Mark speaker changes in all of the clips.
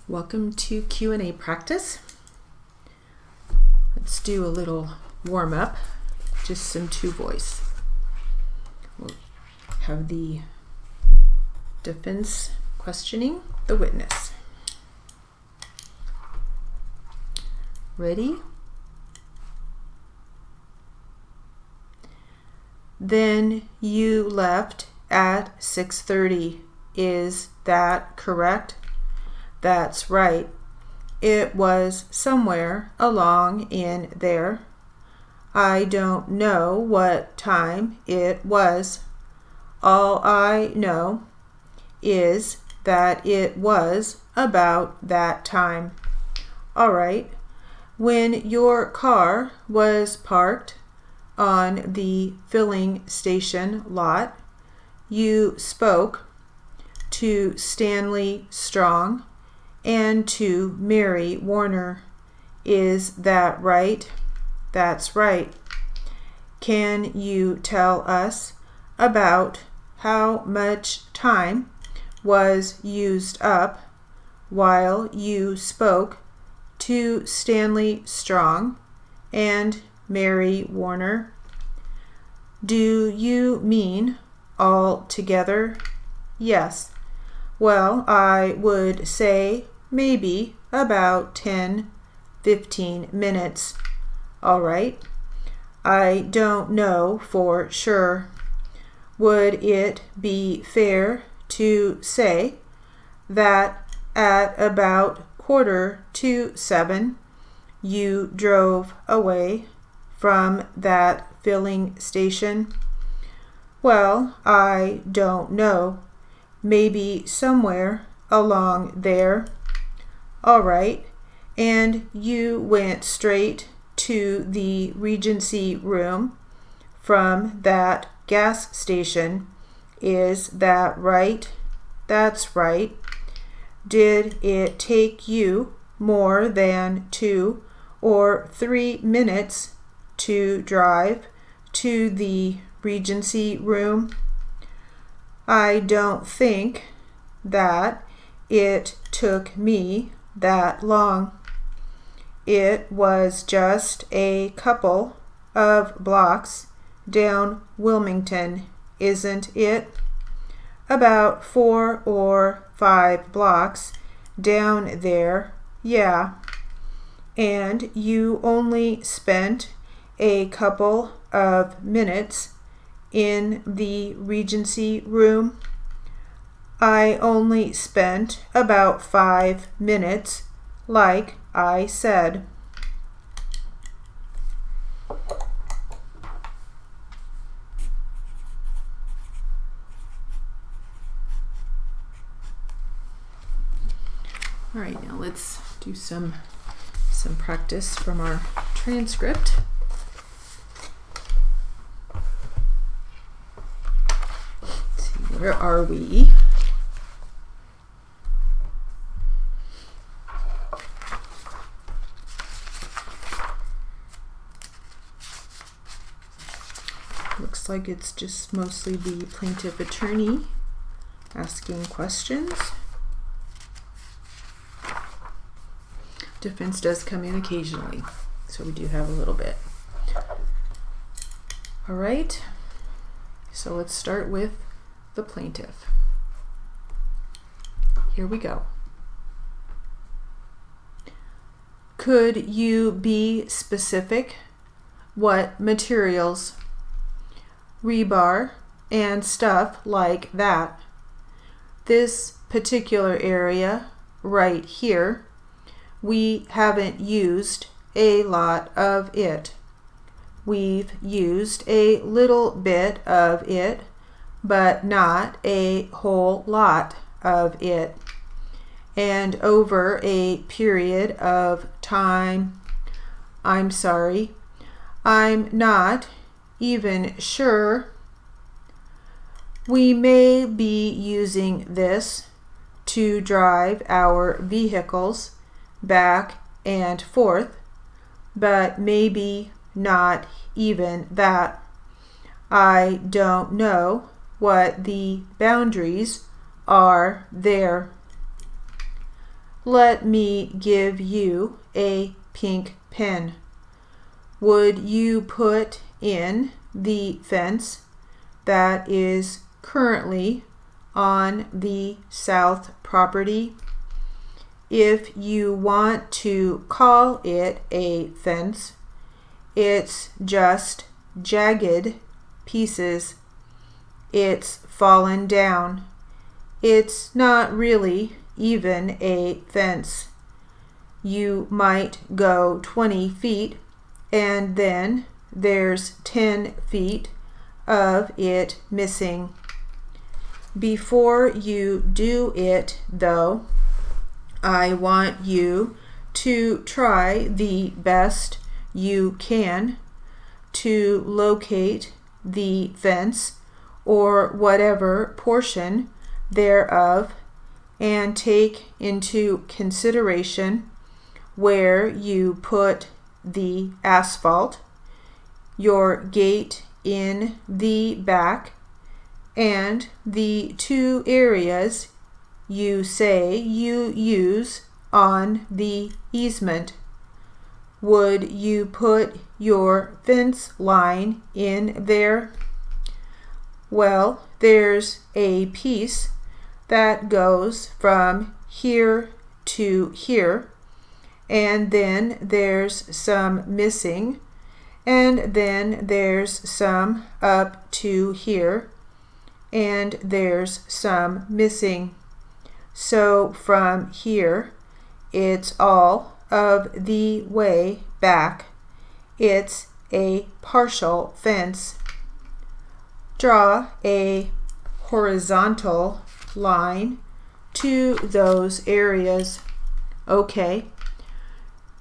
Speaker 1: Welcome to Q&A practice. Let's do a little warm-up, just some two voice. We'll have the defense questioning the witness. Ready? Then you left at 6:30. Is that correct? That's right. It was somewhere along in there. I don't know what time it was. All I know is that it was about that time. All right. When your car was parked on the filling station lot, you spoke to Stanley Strong and to Mary Warner. Is that right? That's right. Can you tell us about how much time was used up while you spoke to Stanley Strong and Mary Warner? Do you mean all together? Yes. Well, I would say maybe about 10-15 minutes. All right. I don't know for sure. Would it be fair to say that at about 6:45 you drove away from that filling station? Well, I don't know. Maybe somewhere along there. All right. And you went straight to the Regency room from that gas station. Is that right? That's right. Did it take you more than 2 or 3 minutes to drive to the Regency room? I don't think that it took me that long. It was just a couple of blocks down Wilmington, isn't it? About 4 or 5 blocks down there, yeah. And you only spent a couple of minutes in the Regency room? I only spent about 5 minutes, like I said. All right, now let's do some practice from our transcript. Let's see, where are we? Looks like it's just mostly the plaintiff attorney asking questions. Defense does come in occasionally, so we do have a little bit. All right, so let's start with the plaintiff. Here we go. Could you be specific? What materials? Rebar and stuff like that. This particular area right here, we haven't used a lot of it. We've used a little bit of it, but not a whole lot of it. And over a period of time, I'm sorry, I'm not even sure. We may be using this to drive our vehicles back and forth, but maybe not even that. I don't know what the boundaries are there. let me give you a pink pen. Would you put in the fence that is currently on the south property? If you want to call it a fence, it's just jagged pieces. It's fallen down. It's not really even a fence. You might go 20 feet and then there's 10 feet of it missing. Before you do it, though, I want you to try the best you can to locate the fence or whatever portion thereof and take into consideration where you put the asphalt, your gate in the back, and the 2 areas you say you use on the easement. Would you put your fence line in there? Well, there's a piece that goes from here to here, and then there's some missing, and then there's some up to here, and there's some missing. So from here, it's all of the way back. It's a partial fence. Draw a horizontal line to those areas. Okay,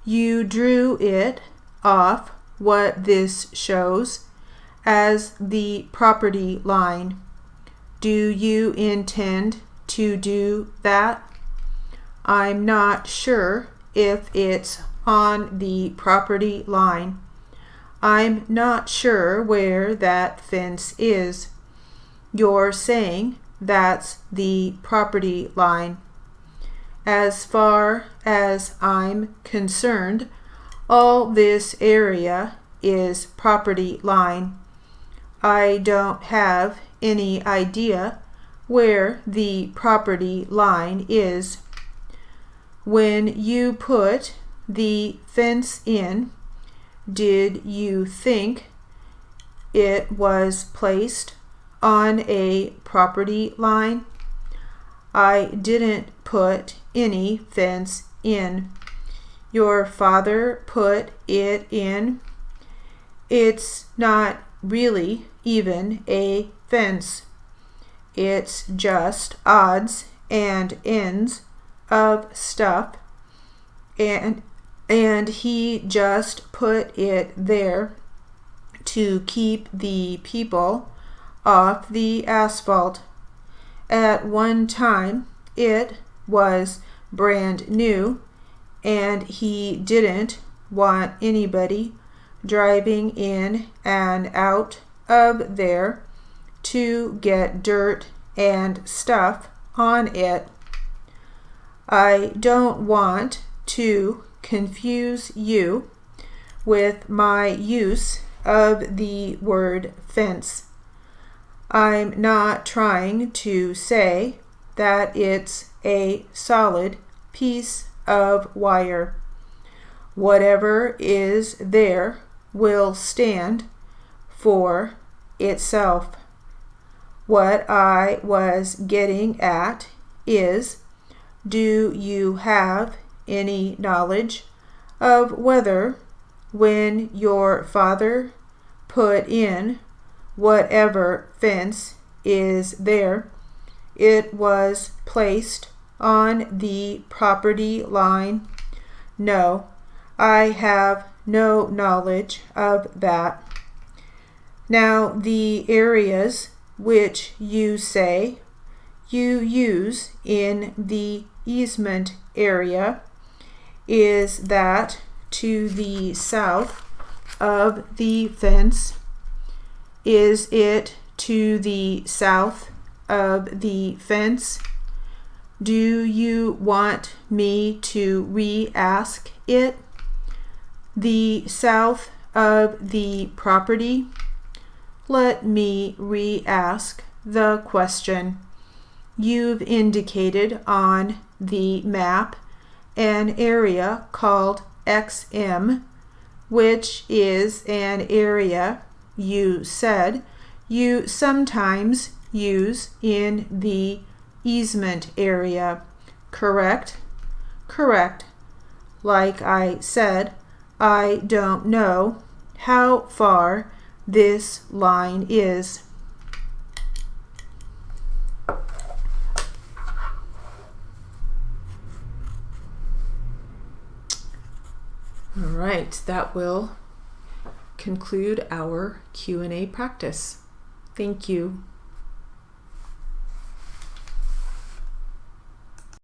Speaker 1: you drew it off what this shows as the property line. Do you intend to do that? I'm not sure if it's on the property line. I'm not sure where that fence is. You're saying that's the property line. As far as I'm concerned, all this area is property line. I don't have any idea where the property line is. When you put the fence in, did you think it was placed on a property line? I didn't put any fence in. Your father put it in. It's not really even a fence. It's just odds and ends of stuff, and he just put it there to keep the people off the asphalt. At one time it was brand new, and he didn't want anybody driving in and out of there to get dirt and stuff on it. I don't want to confuse you with my use of the word fence. I'm not trying to say that it's a solid piece of wire. Whatever is there will stand for itself. What I was getting at is, do you have any knowledge of whether, when your father put in whatever fence is there, it was placed on the property line? No, I have no knowledge of that. Now, the areas which you say you use in the easement area, is that to the south of the fence? Is it to the south of the fence? Do you want me to re-ask it? The south of the property? Let me re-ask the question. You've indicated on the map an area called XM, which is an area you said you sometimes use in the easement area, correct? Correct. Like I said, I don't know how far this line is. All right, that will conclude our Q&A practice. Thank you.